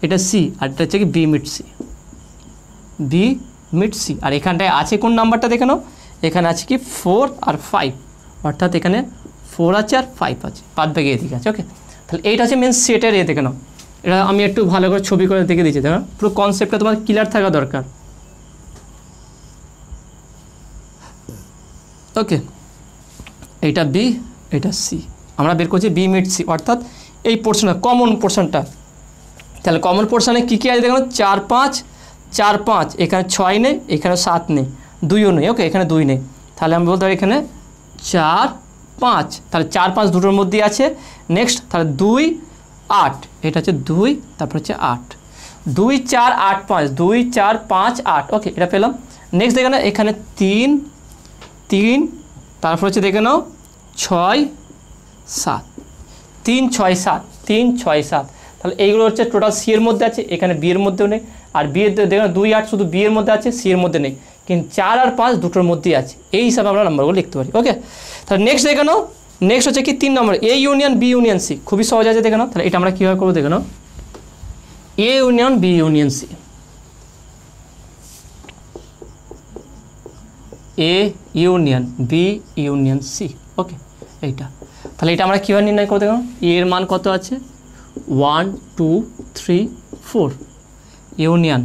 এটা সি আর এটা হচ্ছে কি B meet C, B meet C. আর এখানটায় আছে কোন নাম্বারটা দেখে নাও, এখানে আছে কি 4 আর 5, অর্থাৎ এখানে 4 আছে আর 5 আছে, বাদ বাকি এদিকে আছে। ওকে, তাহলে এইটা হচ্ছে মেন সেটের এ দেখে নাও। এটা আমি একটু ভালো করে ছবি করে দেখে দিচ্ছি, দেখো পুরো কনসেপ্টটা তোমার ক্লিয়ার থাকা দরকার। ওকে, এইটা বি এটা সি, আমরা বের করছি বি মিট সি, অর্থাৎ এই পোর্শনটা কমন পোর্শনটা। তাহলে কমন পোর্শনে কী কী আছে দেখো 4 5 4 5, এখানে 6 নেই, এখানে 7 নেই, 2ও নেই। ওকে, এখানে 2 নেই, তাহলে আমি বলতে পারি এখানে 4 5, তাহলে 4 5 দুটোর মধ্যেই আছে। নেক্সট তাহলে 2 8, এটা হচ্ছে 2, তারপর হচ্ছে 8, 2 4 8 5, 2 4 5 8। ওকে, এটা পেলাম। নেক্সট দেখে নাও এখানে 3 3, তারপর হচ্ছে দেখে নাও 6 7, 3 6 7 3 6 7। তাহলে এইগুলো হচ্ছে টোটাল সি এর মধ্যে আছে, এখানে বি এর মধ্যেও নেই। আর বি এর দেখে নাও 2 8 শুধু বি এর মধ্যে আছে, সি এর মধ্যে নেই, কিন্তু 4 আর 5 দুটোর মধ্যেই আছে। এই হিসাবে আমরা নাম্বারগুলো লিখতে পারি। ওকে, তাহলে নেক্সট দেখে নাও, নেক্সট হচ্ছে কি 3 নম্বর A union B union C, খুবই সহজ আছে দেখে নাও। তাহলে এটা আমরা কীভাবে করবো দেখে নাও, A union B union C, A union B union C. Okay, এইটা তাহলে এটা আমরা কীভাবে নির্ণয় করবো দেখো, এ এর মান কত আছে 1 2 3 4, ইউনিয়ন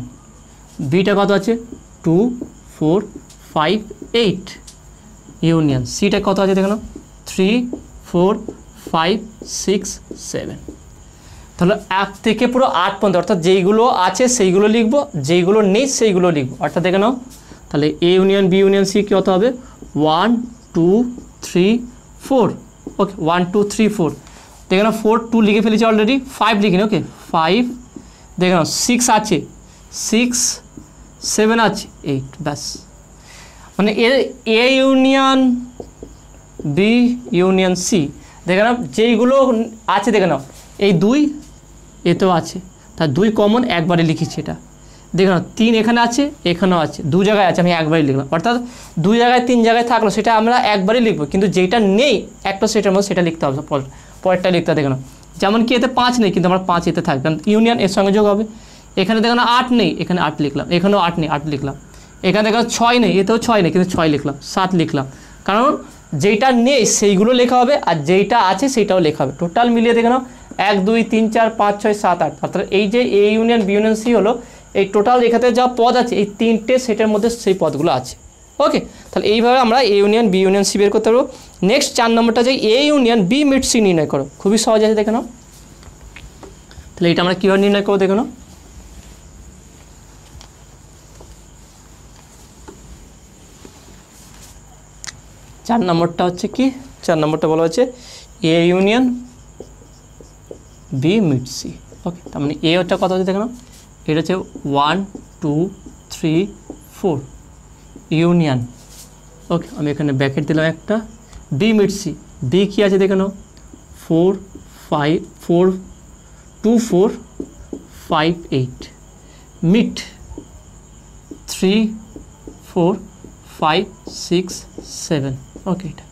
বিটা কত আছে 2 4 5 8, ইউনিয়ন সিটা কত আছে দেখো 3 4 5 6 7। তাহলে 1 থেকে পুরো 8 পর্যন্ত, অর্থাৎ যেইগুলো আছে সেইগুলো লিখবো, যেইগুলো নেই সেইগুলো লিখবো। অর্থাৎ দেখে নাও তাহলে A union B union C কত হবে 1 2 3 4। ওকে, 1 2 3 4, দেখে নাও 4 2 লিখে ফেলেছি অলরেডি, 5 লিখিনি। ওকে, 5, দেখে নাও 6 আছে, 6 7 আছে 8, ব্যাস। মানে A union B union C, দেখে নাও যেইগুলো আছে দেখে নাও এই 2 এতেও আছে, তার 2 কমন একবারে লিখেছি। এটা দেখে নাও 3 এখানে আছে, এখানেও আছে, 2 জায়গায় আছে, আমি একবারই লিখলাম। অর্থাৎ 2 জায়গায় 3 জায়গায় থাকলো সেটা আমরা একবারই লিখবো, কিন্তু যেটা নেই একটা সেটার মধ্যে সেটা লিখতে হবে, পরেরটা লিখতে হবে। দেখে নাও যেমন কি এতে 5 নেই, কিন্তু আমরা 5 এতে থাকবে, কারণ ইউনিয়ন এর সঙ্গে যোগ হবে। এখানে দেখো না 8 নেই, এখানে 8 লিখলাম, এখানেও 8 নেই, 8 লিখলাম। এখানে দেখো 6 নেই, এতেও 6 নেই, কিন্তু 6 লিখলাম, 7 লিখলাম, কারণ যেইটা নেই সেইগুলো লেখা হবে আর যেইটা আছে সেইটাও লেখা হবে। টোটাল মিলিয়ে দেখে নাও 1 2 3 4 5 6 7 8, অর্থাৎ এই যে A union B union C হলো এই টোটাল এখানে যা পদ আছে এই 3টে সেটের মধ্যে সেই পদগুলো আছে। ওকে, তাহলে এইভাবে আমরা A union B union C বের করতে পারবো। নেক্সট 4 নম্বরটা যে A union B meet C নির্ণয় করো, খুবই সহজ আছে দেখে নাও। তাহলে এটা আমরা কীভাবে নির্ণয় করবো দেখে নাও, চার নম্বরটা হচ্ছে কি, 4 নম্বরটা বলা হচ্ছে A union B meet C. Okay, তার মানে এ ওটা কত হচ্ছে দেখে নাও, এটা হচ্ছে 1 2 3 4 ইউনিয়ন। ওকে, আমি এখানে ব্র্যাকেট দিলাম একটা। বি মিট সি, বি কী আছে দেখে নাও, 4 5 4 2 4 5 8, মিট 3 4 5 6 7। ওকে, এটা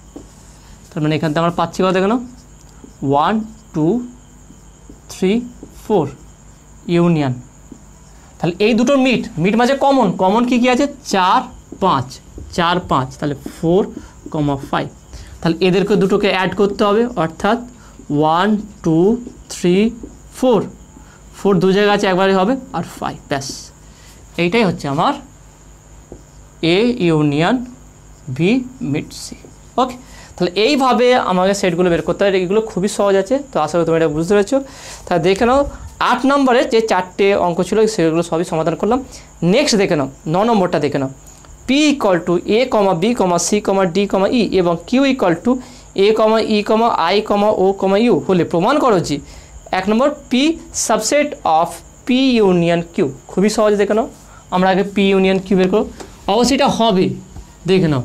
তার মানে এখান থেকে আমরা পাচ্ছি কত দেখে নাও, 1 2 3 4 ইউনিয়ন। তাহলে এই দুটোর মিট, মিট মাঝে কমন, কমন কী কী আছে, 4 5 4 5, তাহলে 4 5। তাহলে এদেরকে দুটোকে অ্যাড করতে হবে, অর্থাৎ 1 2 3 4, 4 দু জায়গা আছে একবারই হবে, আর 5, ব্যাস এইটাই হচ্ছে আমার A union B meet C. Okay, তাহলে এইভাবে আমাকে সেটগুলো বের করতে হবে। এগুলো খুবই সহজ আছে, তো আশা করি তোমরা এটা বুঝতে পেরেছো। তাহলে দেখে নাও 8 নম্বরের যে 4টে অঙ্ক ছিল সেগুলো সবই সমাধান করলাম। নেক্সট দেখে নাও 9 নম্বরটা দেখে নাও, P equal to A comma B comma C comma D comma E এবং Q equal to A comma E comma I comma O comma U হলে প্রমাণ করো যে 1 নম্বর P subset of P union Q. খুবই সহজ, দেখে নাও। আমরা আগে পি ইউনিয়ন কিউ বের করো, অবশ্যই এটা হবে, দেখে নাও।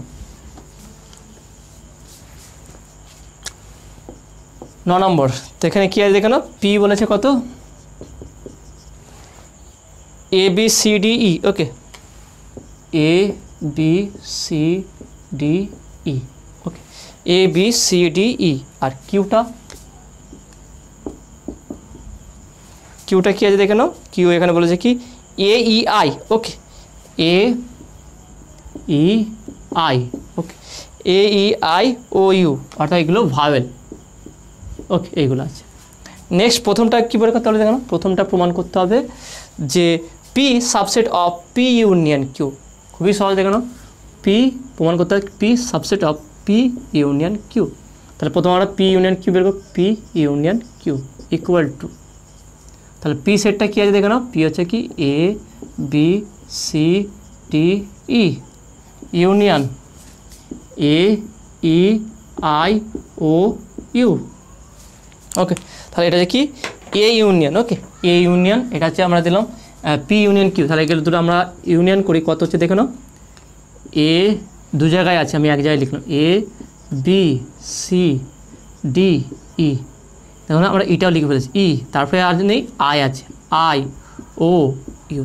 9 নম্বর, তো এখানে কী আছে দেখে নাও, পি বলেছে কত, A B C D E. Okay, A B C D E. Okay, A B C D E. আর কিউটা, কিউটা কী আছে দেখে নাও, কিউ এখানে বলেছে কি A E I. Okay, A E I. Okay, A E I O U, অর্থাৎ এগুলো ভাওয়েল। ওকে, এইগুলো আছে। নেক্সট প্রথমটা কী বলে করতে হবে দেখো, প্রথমটা প্রমাণ করতে হবে যে P subset of P union Q. খুবই সহজ, দেখো না, পি প্রমাণ করতে হবে P subset of P union Q. তাহলে প্রথম আমরা পি ইউনিয়ন কিউ বের করব, P union Q equal to, তাহলে পি সেটটা কী আছে দেখো না, পি হচ্ছে কি A B C D E union A E I O U. Okay, তাহলে এটা হচ্ছে কি A union. Okay, A union, এটা হচ্ছে আমরা দিলাম পি ইউনিয়ন কিউ। তাহলে এগুলো দুটো আমরা ইউনিয়ন করি, কত হচ্ছে দেখো না, এ দু জায়গায় আছে, আমি এক জায়গায় লিখলাম, এ বি সি ডি ই। দেখো না, আমরা এটাও লিখে ফেলেছি ই, তারপরে আর নেই আই আছে, আই ও ইউ।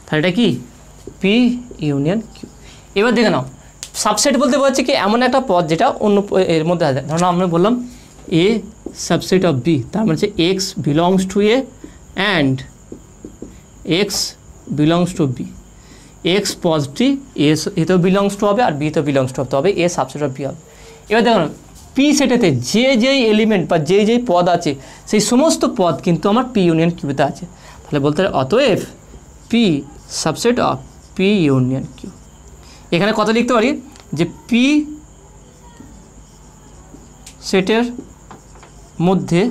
তাহলে এটা কি পি ইউনিয়ন কিউ। এবার দেখে নাও, সাবসেট বলতে বলছে কি এমন একটা পদ যেটা অন্য এর মধ্যে আছে। ধরো আমরা বললাম এ সাবসেট অফ বি, তার মানে হচ্ছে X belongs to A and X belongs to B. X পদটি এতেও বিলংস টু হবে আর বিতেও বিলংস টু হবে, এ সাবসেট অফ বি হবে। এবার দেখুন পি সেটেতে যেই এলিমেন্ট বা যেই পদ আছে সেই সমস্ত পদ কিন্তু আমার পি ইউনিয়ন কিউতে আছে। তাহলে বলতে হবে অতএব P subset of P union Q. এখানে কত লিখতে পারি যে পি সেটের মধ্যে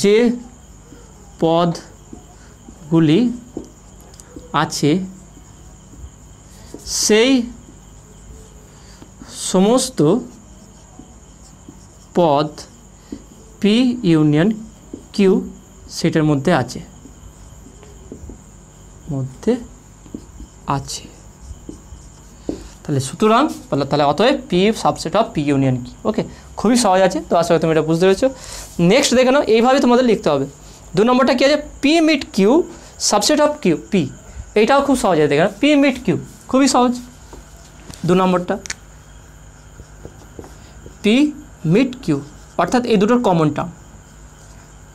যে পদগুলি আছে সেই সমস্ত পদ পি ইউনিয়ন কিউ সেটের মধ্যে আছে, তাহলে সুতরাং তাহলে অতএব P subset of P union কি। ওকে, খুবই সহজ আছে, তো আসলে তুমি এটা বুঝতে পেরেছো। নেক্সট দেখে নাও, এইভাবে তোমাদের লিখতে হবে। 2 নম্বরটা কী আছে, P meet Q subset of Q P. এইটাও খুব সহজ আছে, দেখে নাও, পি মিট কিউ খুবই সহজ। 2 নম্বরটা পি মিট কিউ, অর্থাৎ এই দুটোর কমন টার্ম।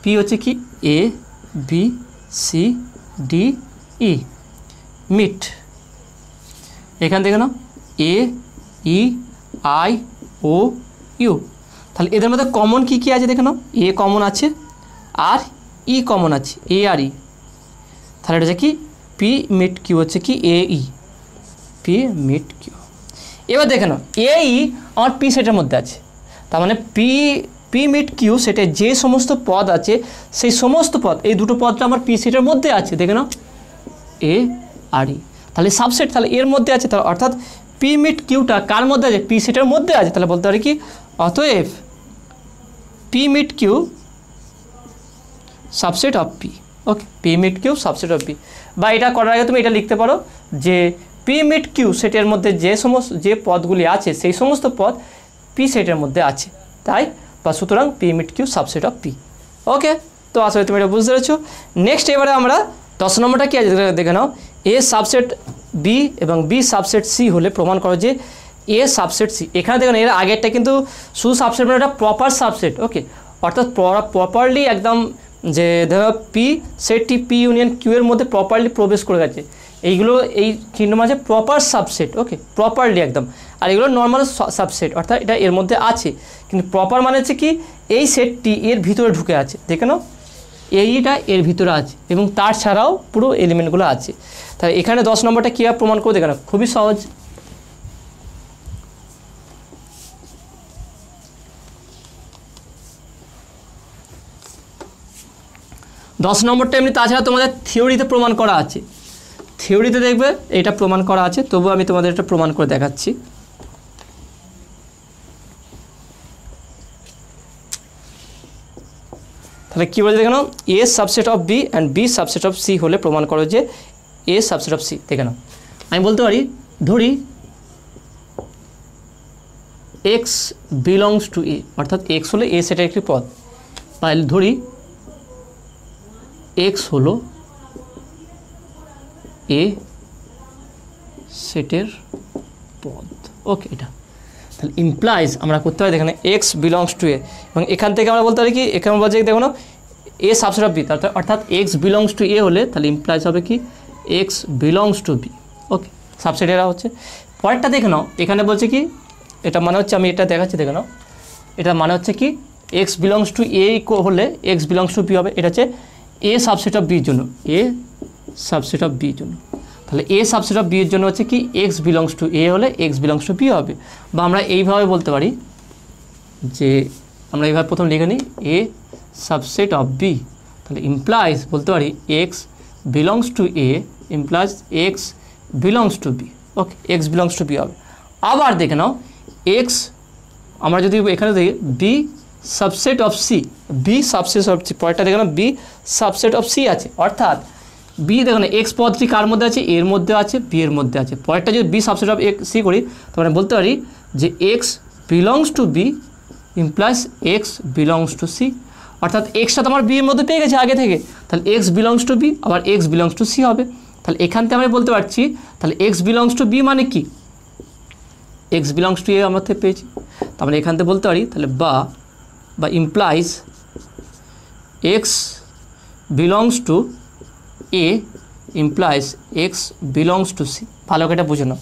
পি হচ্ছে কি A B C D E, meet এখান থেকে নাও এ ই আই ও ইউ। তাহলে এদের মধ্যে কমন কী কী আছে দেখে নাও, এ কমন আছে আর ই কমন আছে, এ আর ই। তাহলে এটা হচ্ছে কি পি মিট কিউ হচ্ছে কি A E, P meet Q. এবার দেখে নাও এ ই আমার পি সেটের মধ্যে আছে, তার মানে পি মিট কিউ সেটে যে সমস্ত পদ আছে সেই সমস্ত পদ, এই দুটো পদটা আমার পি সেটের মধ্যে আছে, দেখে নাও এ আর ই। তাহলে সাবসেট, তাহলে এর মধ্যে আছে, তাহলে অর্থাৎ পি মিট কিউটা কার মধ্যে আছে, পি সেটের মধ্যে আছে। তাহলে বলতে পারি কি অতএব P meet Q subset of P. Okay, P mid Q subset of B. বা এটা করার আগে তুমি এটা লিখতে পারো যে পি মিড কিউ সেটের মধ্যে যে পদগুলি আছে সেই সমস্ত পদ পি সেটের মধ্যে আছে, তাই বা সুতরাং P mid Q subset of P. Okay, তো আসলে তুমি এটা বুঝতে পেরেছো। নেক্সট এবারে আমরা 10 নম্বরটা কি আছে দেখে নাও। এ সাবসেট বি এবং বি সাবসেট সি হলে প্রমাণ করো যে এ সাবসেট সি। এখানে দেখুন এর আগেরটা কিন্তু শুধু সাবসেট মানে এটা প্রপার সাবসেট। ওকে, অর্থাৎ প্রপারলি একদম যে ধরো পি সেটটি পি ইউনিয়ন কিউ এর মধ্যে প্রপারলি প্রবেশ করে গেছে, এইগুলো এই চিহ্ন মাঝে প্রপার সাবসেট। ওকে, প্রপারলি একদম। আর এগুলো নর্মাল সাবসেট, অর্থাৎ এটা এর মধ্যে আছে, কিন্তু প্রপার মানে হচ্ছে কি এই সেটটি এর ভিতরে ঢুকে আছে। দেখে নাও এইটা এর ভিতরে আছে এবং তার ছাড়াও পুরো এলিমেন্টগুলো আছে। তাহলে এখানে 10 নম্বরটা কীভাবে প্রমাণ করে দেখে নাও, খুবই সহজ। দশ নম্বরটা এমনি তাছাড়া তোমাদের থিওরিতে প্রমাণ করা আছে, থিওরিতে দেখবে এটা প্রমাণ করা আছে, তবু আমি তোমাদের এটা প্রমাণ করে দেখাচ্ছি। তাহলে কী বলছে দেখে নাও, A subset of B and B subset of C হলে প্রমাণ করো যে এ সাবসেট অফ সি। দেখে নাও আমি বলতে পারি ধরি এক্স বিলংস টু এ, অর্থাৎ এক্স হলে এ সেটের একটি পদ। তাহলে ধরি এক্স হলো এ সেটের পদ। ওকে, এটা তাহলে ইমপ্লাইজ আমরা করতে পারি এখানে এক্স বিলংস টু এ, এবং এখান থেকে আমরা বলতে পারি কি এখানে বলছে দেখো না এ সাবসেট অফ বি, অর্থাৎ এক্স বিলংস টু এ হলে তাহলে ইমপ্লাইজ হবে কি X belongs to B. Okay, subset এরা হচ্ছে। পরেরটা দেখে নাও, এখানে বলছে কি এটা মানে হচ্ছে আমি এটা দেখাচ্ছি দেখে নাও, এটা মানে হচ্ছে কি এক্স বিলংস টু এ হলে এক্স বিলংস টু বি হবে। এটা হচ্ছে এ সাবসেট অফ বির জন্য, এ সাবসেট অফ বির জন্য। তাহলে এ সাবসেট অফ বি এর জন্য হচ্ছে কি এক্স বিলংস টু এ হলে এক্স বিলংস টু বি হবে। বা আমরা এইভাবে বলতে পারি যে আমরা এইভাবে প্রথম লিখে নিই এ সাবসেট অফ বি, তাহলে ইমপ্লাইজ বলতে পারি X belongs to A implies X belongs to B. Okay, X belongs to B হবে। আবার দেখে নাও এক্স আমরা যদি এখানে দেখি B subset of C, B subset of C, পরেরটা দেখে নাও বি সাবসেট অফ সি আছে, অর্থাৎ বি দেখো না এক্স পদটি কার মধ্যে আছে, এর মধ্যে আছে, বি এর মধ্যে আছে। পরেরটা যদি বি সাবসেট অফ সি করি তাহলে বলতে পারি যে X belongs to B implies X belongs to C, অর্থাৎ এক্সটা তো আমার বি এর মধ্যে পেয়ে গেছে আগে থেকে, তাহলে এক্স বিলংস টু বি আবার এক্স বিলংস টু সি হবে। তাহলে এখান থেকে আমরা বলতে পারছি তাহলে এক্স বিলংস টু বি মানে কি এক্স বিলংস টু এ আমরা থেকে পেয়েছি, তাহলে এখান থেকে বলতে পারি তাহলে বা implies X belongs to A implies X belongs to C. ভালো করে এটা বুঝে নাও,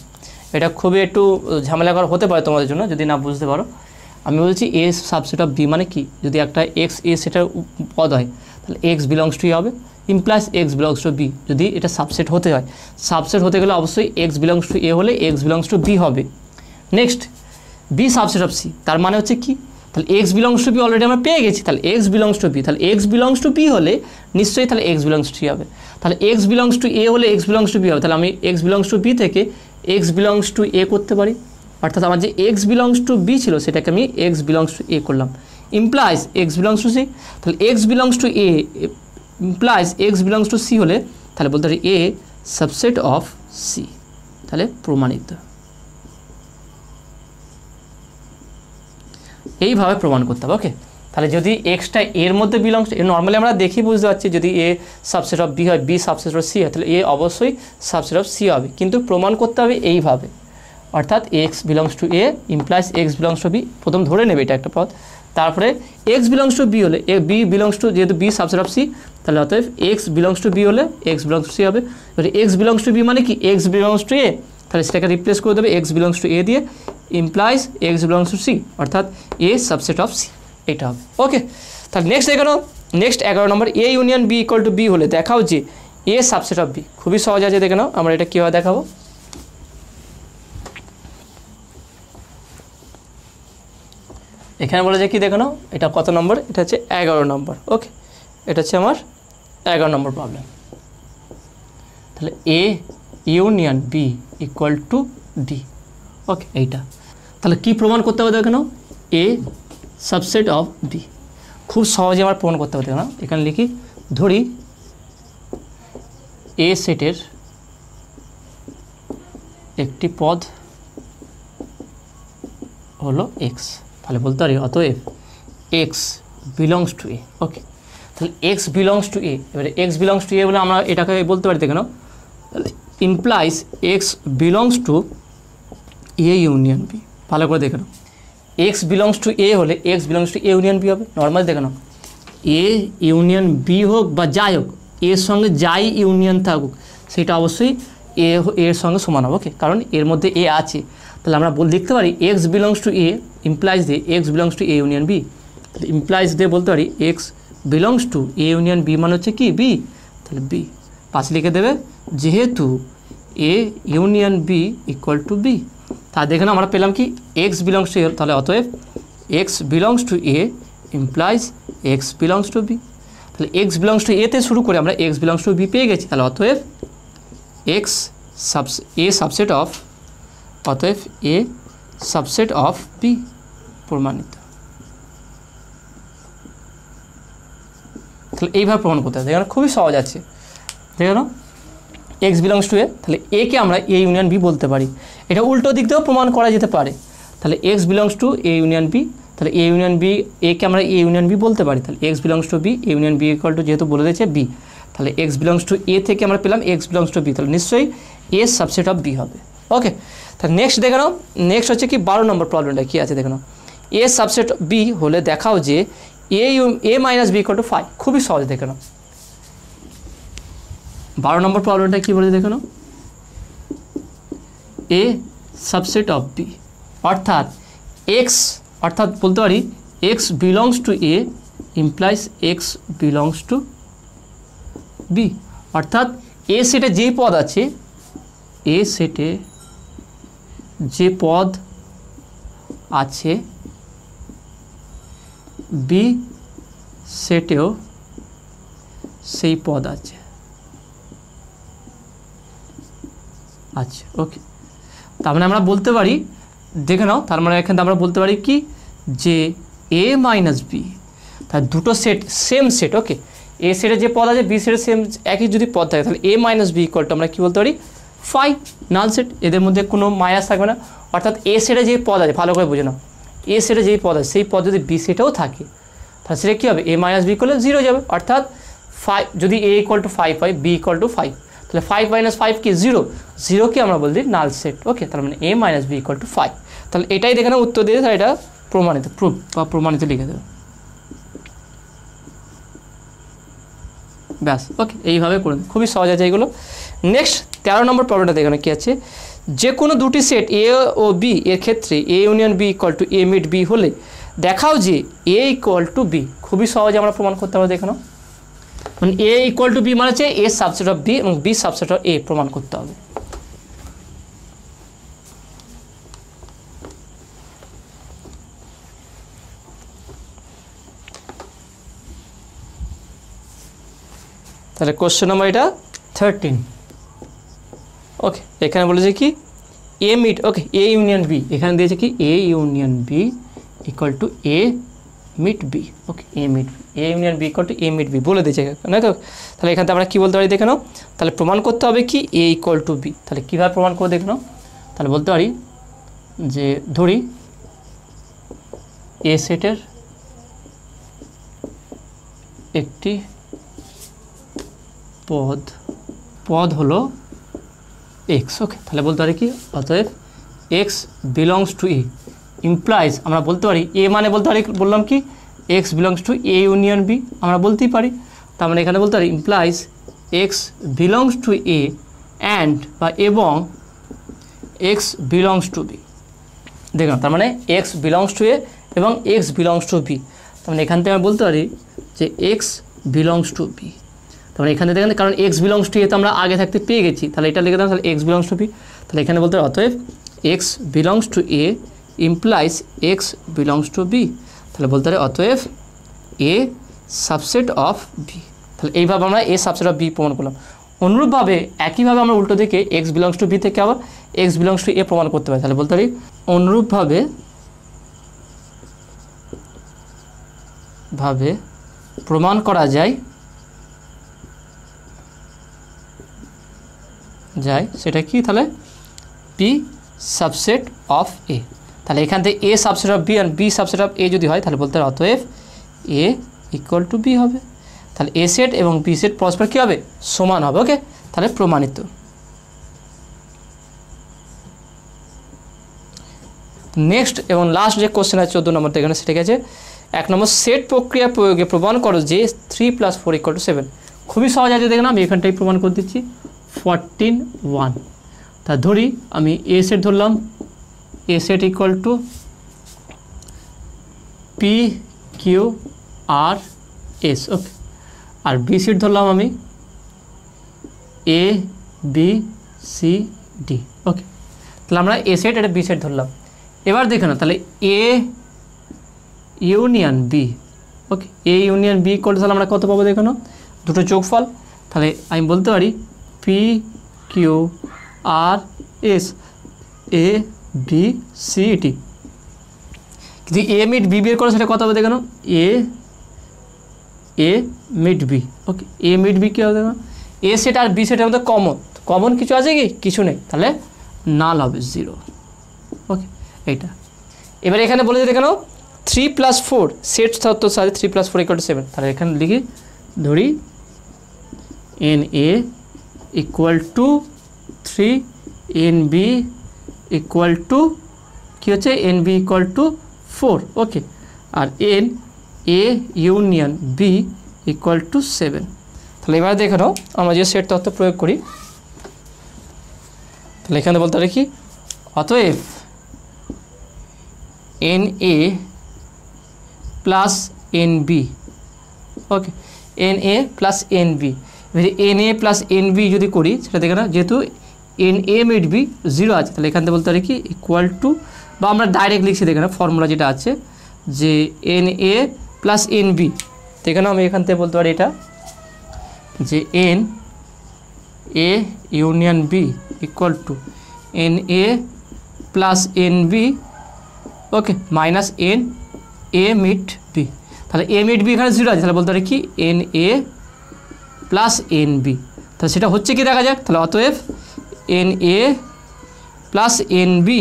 এটা খুবই একটু ঝামেলাকর হতে পারে তোমাদের জন্য যদি না বুঝতে পারো। আমি বলছি এ সাবসেট অফ বি মানে কি, যদি একটা এক্স এ সেটার পদ হয় তাহলে এক্স বিলংস টু এ হবে, implies X belongs to B. যদি এটা সাবসেট হতে হয়, সাবসেট হতে গেলে অবশ্যই এক্স বিলংস টু এ হলে এক্স বিলংস টু বি হবে। Next B subset of C, তার মানে হচ্ছে কি তাহলে X belongs to B already আমরা পেয়ে গেছি, তাহলে এক্স বিলংস টু বি, তাহলে এক্স বিলংস টু বি হলে নিশ্চয়ই তাহলে এক্স বিলংস টু হবে। তাহলে এক্স বিলংস টু এ হলে এক্স বিলংস টু বি হবে, তাহলে আমি এক্স বিলংস টু বি থেকে এক্স বিলংস টু এ করতে পারি, অর্থাৎ আমার যে এক্স বিলংস টু বি ছিল সেটাকে আমি এক্স বিলংস টু এ করলাম, implies X belongs to C. তাহলে X belongs to A implies X belongs to C হলে তাহলে বলতে পারি এ সাবসেট অফ সি, তাহলে প্রমাণিত। এইভাবে প্রমাণ করতে হবে। ওকে, তাহলে যদি এক্সটা এর মধ্যে বিলংস, নর্মালি আমরা দেখি বুঝতে পারছি যদি এ সাবসেট অফ বি হয়, বি সাবসেট অফ সি হয়, তাহলে এ অবশ্যই সাবসেট অফ সি হবে, কিন্তু প্রমাণ করতে হবে এইভাবে, অর্থাৎ X belongs to A implies X belongs to B, প্রথম ধরে নেবে এটা একটা পদ, তারপরে এক্স বিলংস টু বি হলে বি বিলংস টু, যেহেতু বি সাবসেট অফ সি তাহলে অতএব এক্স বিলংস টু বি হলে এক্স বিলংস টু সি হবে। এবারে এক্স বিলংস টু বি মানে কি এক্স বিলংস টু এ, তাহলে সেটাকে রিপ্লেস করে দেবে এক্স বিলংস টু এ দিয়ে, implies X belongs to C, অর্থাৎ এ সাবসেট অফ সি, এটা হবে। ওকে, তাহলে নেক্সট এখানে next 11 number A union B equal to B হলে দেখাও যে এ সাবসেট অফ বি। খুবই সহজ আছে, দেখে নাও আমরা এটা কীভাবে দেখাবো। এখানে বলে যে কি দেখে নাও এটা কত নম্বর, এটা হচ্ছে 11 নম্বর। ওকে, এটা হচ্ছে আমার 11 নম্বর প্রবলেম। তাহলে A union B equal to D. Okay, এইটা তাহলে কি প্রমাণ করতে হবে দেখে নাও এ সাবসেট অফ বি। খুব সহজে আমার প্রমাণ করতে হবে, দেখে নাও এখানে লিখি ধরি এ সেটের একটি পদ হলো এক্স, তাহলে বলতে পারি অতএব এক্স বিলংস টু এ। ওকে, তাহলে এক্স বিলংস টু এ, এবারে এক্স বিলংস টু এ বলে আমরা এটাকে বলতে পারি কেন, implies X belongs to A union B. ভালো করে দেখে নাও, এক্স বিলংস টু এ হলে X belongs to A union B হবে। নর্মাল দেখে নাও, এ ইউনিয়ন বি হোক বা যাই হোক, এর সঙ্গে যাই ইউনিয়ন থাকুক সেটা অবশ্যই এর সঙ্গে সমান হবে। ওকে, কারণ এর মধ্যে এ আছে, তাহলে আমরা লিখতে পারি X belongs to A implies দিয়ে X belongs to A union B. তাহলে ইমপ্লাইজ দিয়ে বলতে পারি X belongs to A union B মানে হচ্ছে কি বি, তাহলে বি পাশে লিখে দেবে, যেহেতু A union B equal to B. তা দেখে না আমরা পেলাম কি এক্স বিলংস টু এ, তাহলে অতএব X belongs to A implies X belongs to B. তাহলে এক্স বিলংস টু এতে শুরু করে আমরা এক্স বিলংস টু বি পেয়ে গেছি, তাহলে অতএব এক্স এ সাবসেট অফ, অতএব এ সাবসেট অফ বি প্রমাণিত। তাহলে এইভাবে প্রমাণ করতে হবে, দেখো খুবই সহজ আছে। দেখো না এক্স বিলংস টু এ, তাহলে এ কে আমরা এ ইউনিয়ন বি বলতে পারি। এটা উল্টো দিক দিয়েও প্রমাণ করা যেতে পারে। তাহলে X belongs to A union B, তাহলে এ ইউনিয়ন বি, এ কে আমরা এ ইউনিয়ন বি বলতে পারি। তাহলে X belongs to B, A union B equal to যেহেতু বলে দিয়েছে বি, তাহলে এক্স বিলংস টু এ থেকে আমরা পেলাম এক্স বিলংস টু বি, তাহলে নিশ্চয়ই এ সাবসেট অফ বি হবে। ওকে, তাহলে নেক্সট দেখে নাও, নেক্সট হচ্ছে কি 12 নম্বর প্রবলেমটা কী আছে দেখে নাও, এ সাবসেট বি হলে দেখাও যে এ মাইনাস বি ইকুয়াল টু 5। খুবই সহজ, দেখে নাও 12 নম্বর প্রবলেমটা কী বলেছে দেখে নাও, এ সাবসেট অফ বি অর্থাৎ এক্স, অর্থাৎ বলতে পারি X belongs to A implies X belongs to B. অর্থাৎ এ সেটে যেই পদ আছে, এ সেটে যে পদ আছে বি সেটেও সেই পদ আছে। আচ্ছা, ওকে, তার মানে আমরা বলতে পারি, দেখে নাও, তার মানে এখানে আমরা বলতে পারি কি যে এ মাইনাস বি, তার দুটো সেট সেম সেট। ওকে, এ সেটে যে পদ আছে বি সেটে সেম একই যদি পদ থাকে, তাহলে এ মাইনাস বি ইকুয়াল টু আমরা কী বলতে পারি 5, নাল সেট, এদের মধ্যে কোনো মাইনাস থাকবে না। অর্থাৎ এ সেটে যে পদ আছে, ভালো করে বুঝে নাও, এ সেটে যেই পদ আছে সেই পদ যদি বি সেটেও থাকে তাহলে সেটা কী হবে, এ মাইনাস বি ইকুয়াল 0 যাবে। অর্থাৎ 5 যদি এ ইকুয়াল টু 5 হয়, বি ইকুয়াল টু 5, তাহলে 5 মাইনাস 5 কি 0, 0 কি আমরা বলছি নাল সেট। ওকে, তার মানে এ মাইনাস বি ইকুয়াল টু 5। তাহলে এটাই দেখে নাও উত্তর দিয়ে, তাহলে এটা প্রমাণিত, প্রুফ বা প্রমাণিত লিখে দেবে, ব্যাস। ওকে, এইভাবে করে খুবই সহজ আছে এইগুলো। নেক্সট 13 নম্বর প্রবলেমটা দেখে নাও কী আছে, যে কোনো দুটি সেট এ ও বি এর ক্ষেত্রে A union B equal to A meet B হলে দেখাও যে এ ইকুয়াল টু বি। খুবই সহজে আমরা প্রমাণ করতে পারবো, দেখে নাও, মানে এ ইকুয়াল টু বি মানে হচ্ছে এ সাবসেট অফ বি এবং বি সাবসেট অফ এ প্রমাণ করতে হবে। তাহলে কোশ্চেন নাম্বার এটা 13। ওকে, এখানে বলেছে কি A meet, okay, A union B, এখানে দিয়েছে কি A union B equal to A meet B. Okay, A meet B, A union B equal to A meet B বলে দিয়েছে না তো। তাহলে এখান থেকে আমরা কী বলতে পারি দেখে নাও, তাহলে প্রমাণ করতে হবে কি এ ইকুয়াল টু বি। তাহলে কীভাবে প্রমাণ করে দেখে নাও, তাহলে বলতে পারি যে ধরি এ সেটের একটি পদ হলো এক্স। ওকে, তাহলে বলতে পারি কি অতএব X belongs to A implies, আমরা বলতে পারি এ মানে বলতে পারি, বললাম কি X belongs to A union B, আমরা বলতেই পারি। তার মানে এখানে বলতে পারি implies X belongs to A and বা এবং এক্স বিলংস টু বি। দেখুন, তার মানে এক্স বিলংস টু এ এবং এক্স বিলংস টু বি, তার মানে এখান থেকে আমরা বলতে পারি যে এক্স বিলংস টু বি। তার মানে এখানে দেখেন, কারণ এক্স বিলংস টু এ তো আমরা আগে থাকতে পেয়ে গেছি, তাহলে এটা লিখে দিলাম, তাহলে এক্স বিলংস টু বি। তাহলে এখানে বলতে পারি অতএব X belongs to A implies X belongs to B. তাহলে বলতে পারি অতএব এ সাবসেট অফ বি। তাহলে এইভাবে আমরা এ সাবসেট অফ বি প্রমাণ করলাম। অনুরূপভাবে একইভাবে আমরা উল্টো দিকে এক্স বিলংস টু বি থেকে আবার এক্স বিলংস টু এ প্রমাণ করতে পারি। তাহলে বলতে পারি অনুরূপভাবে প্রমাণ করা যায় যায় সেটা কি তাহলে পি সাবসেট অফ এ। তাহলে এখান থেকে এ সাবসেট অফ বি আর বি সাবসেট অফ এ যদি হয় তাহলে বলতে হবে অতএব এ ইকুয়াল টু বি হবে। তাহলে এ সেট এবং বি সেট পরস্পর কী হবে সমান হবে। ওকে, তাহলে প্রমাণিত। নেক্সট এবং লাস্ট যে কোশ্চেন আছে 14 নম্বর এখানে সেটা আছে 1 নম্বর সেট প্রক্রিয়া প্রয়োগে প্রমাণ করো যে 3 + 4 = 7। খুবই সহজ আছে দেখুন, আমি এখানটাই প্রমাণ করে দিচ্ছি 14 1। তা ধরি আমি এ সেট ধরলাম, A set equal to P Q R S. Okay, আর বি সেট ধরলাম আমি A B C D. Okay, তাহলে আমরা এ সেট এটা বি সেট ধরলাম। এবার দেখে না তাহলে A union B. Okay, A union B করলে তাহলে আমরা কত পাবো দেখো না, দুটো যোগফল। তাহলে আমি বলতে পারি P Q R S A B C D. কিন্তু এ মিট বি বের করে সেটা কত হবে দেখো না, এ meet B. Okay, A meet B কী হবে দেখো, এ সেট আর বি সেটের মধ্যে কমন কিছু আছে কি, কিছু নেই, তাহলে নাল হবে 0। ওকে, এইটা। এবার এখানে বলে দিতে কেন 3 + 4 সেট তত্ত্ব সাথে 3 + 4 = 7। তাহলে এখানে লিখি ধরি n A equal to 3, n B equal to কী হচ্ছে n B equal to 4। Okay, আর N A union B equal to 7। তাহলে এবার দেখে নাও আমরা যে সেট তত্ত্ব প্রয়োগ করি, তাহলে এখানে বলতে পারি কি অতএব N A plus N B. Okay, N A plus N B. N A plus N B যদি করি সেটা দেখে না, যেহেতু এন এ মিট বি 0 আছে তাহলে এখান থেকে বলতে পারি কি ইকুয়াল টু, বা আমরা ডাইরেক্ট লিখছি দেখে না ফর্মুলা যেটা আছে যে n A plus N B. দেখে না আমি এখান থেকে বলতে পারি এটা যে n A union B equal to N A plus N B. Okay, minus N A meet B. তাহলে এ মিট বি এখানে 0 আছে তাহলে বলতে পারি কি N A plus N B. তাহলে সেটা হচ্ছে কি দেখা যাক। তাহলে অতএব N A plus N B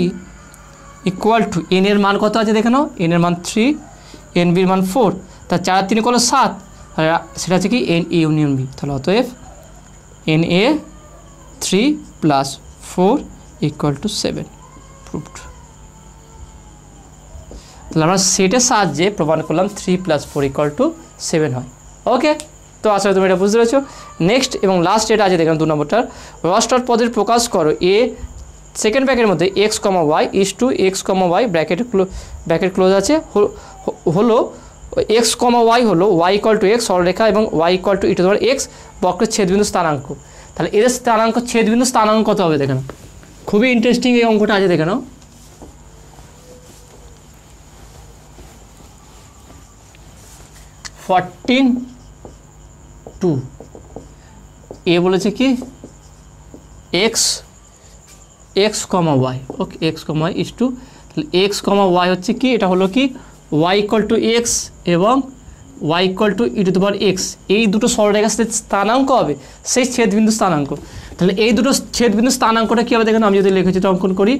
equal to n এর মান কত আছে দেখে নাও, এন এর মান 3, এন বির মান 4, তার 4 আর 3 = 7, সেটা হচ্ছে কি এন এ ইউনিয়ন বি। তাহলে অতএব এন এ 3 + 4 = 7 প্রুভড। তাহলে আমরা সেটের সাহায্যে প্রমাণ করলাম 3 + 4 = 7 হয়। ওকে, তো আসলে তুমি এটা বুঝতে পেরেছো। নেক্সট এবং লাস্ট এটা আছে দেখুন 2 নম্বরটার রস্টার পদের প্রকাশ করো এ সেকেন্ড ব্র্যাকেটের মধ্যে x, y = x, y bracket close আছে হলো x, y হলো y = x সরলরেখা এবং y = e⁻x বক্রের ছেদবিন্দু স্থানাঙ্ক। তাহলে এদের স্থানাঙ্ক ছেদবিন্দু স্থানাঙ্ক কত হবে দেখেন, খুবই ইন্টারেস্টিং এই অঙ্কটা আছে দেখে নাও। 14 2 এ বলেছে কি x, y। ওকে, x, y = তাহলে x, y হচ্ছে কি, এটা হলো কি y = x এবং y = e⁻x। এই দুটো সরলরেখার স্থানাঙ্ক হবে সেই ছেদবিন্দু স্থানাঙ্ক। তাহলে এই দুটো ছেদবিন্দু স্থানাঙ্কটা কী হবে দেখুন, আমি যদি লেখচিত্র অঙ্কন করি,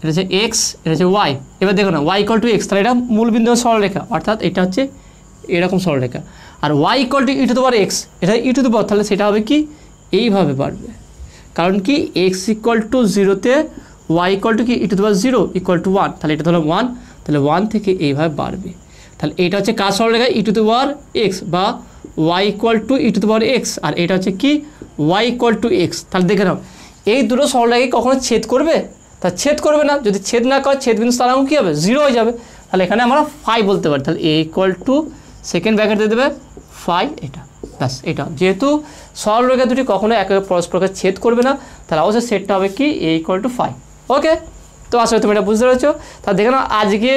এটা হচ্ছে x, এটা হচ্ছে y। এবার দেখো না y = x, তাহলে এটা মূলবিন্দু সরলরেখা, অর্থাৎ এটা হচ্ছে এরকম সরলরেখা। আর y = e⁻x, এটা e⁻, তাহলে সেটা হবে কি এইভাবে বাড়বে, কারণ কি x = 0-তে y = কি e⁻0 = 1, তাহলে এটা হলো 1, তাহলে 1 থেকে এইভাবে বাড়বে। তাহলে এটা হচ্ছে কার সরলরেখা e⁻x বা y = e⁻x, আর এটা হচ্ছে কি y = x। তাহলে দেখে নাও এই দুটো সরলরেখা কখনো ছেদ করবে, তা ছেদ করবে না। যদি ছেদ না করে ছেদবিন্দু স্থানাঙ্ক কী হবে 0 হয়ে যাবে। তাহলে এখানে আমরা 5 বলতে পারি। তাহলে a = সেকেন্ড ব্র্যাকেট দিয়ে দেবে 5, এটা ব্যাস। এটা যেহেতু সরলরেখা দুটি কখনো একে পরস্পরকে ছেদ করবে না, তাহলে অবশ্যই সেটটা হবে কি a = 5। ওকে, তো আসলে তুমি এটা বুঝতে পেরেছো। তাহলে দেখে নাও আজকে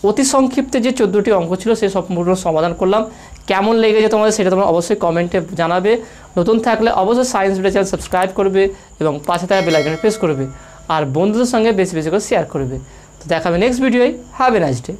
অতি সংক্ষিপ্তে যে 14টি অঙ্ক ছিল সেই সম্পূর্ণ সমাধান করলাম। কেমন লেগেছে তোমাদের সেটা তোমরা অবশ্যই কমেন্টে জানাবে। নতুন থাকলে অবশ্যই সায়েন্স ভিডিও চ্যানেল সাবস্ক্রাইব করবে এবং পাশে থাকা বেল আইকনে প্রেস করবে, আর বন্ধুদের সঙ্গে বেশি বেশি করে শেয়ার করবে। তো দেখাবে নেক্সট ভিডিওয়। Have a nice day.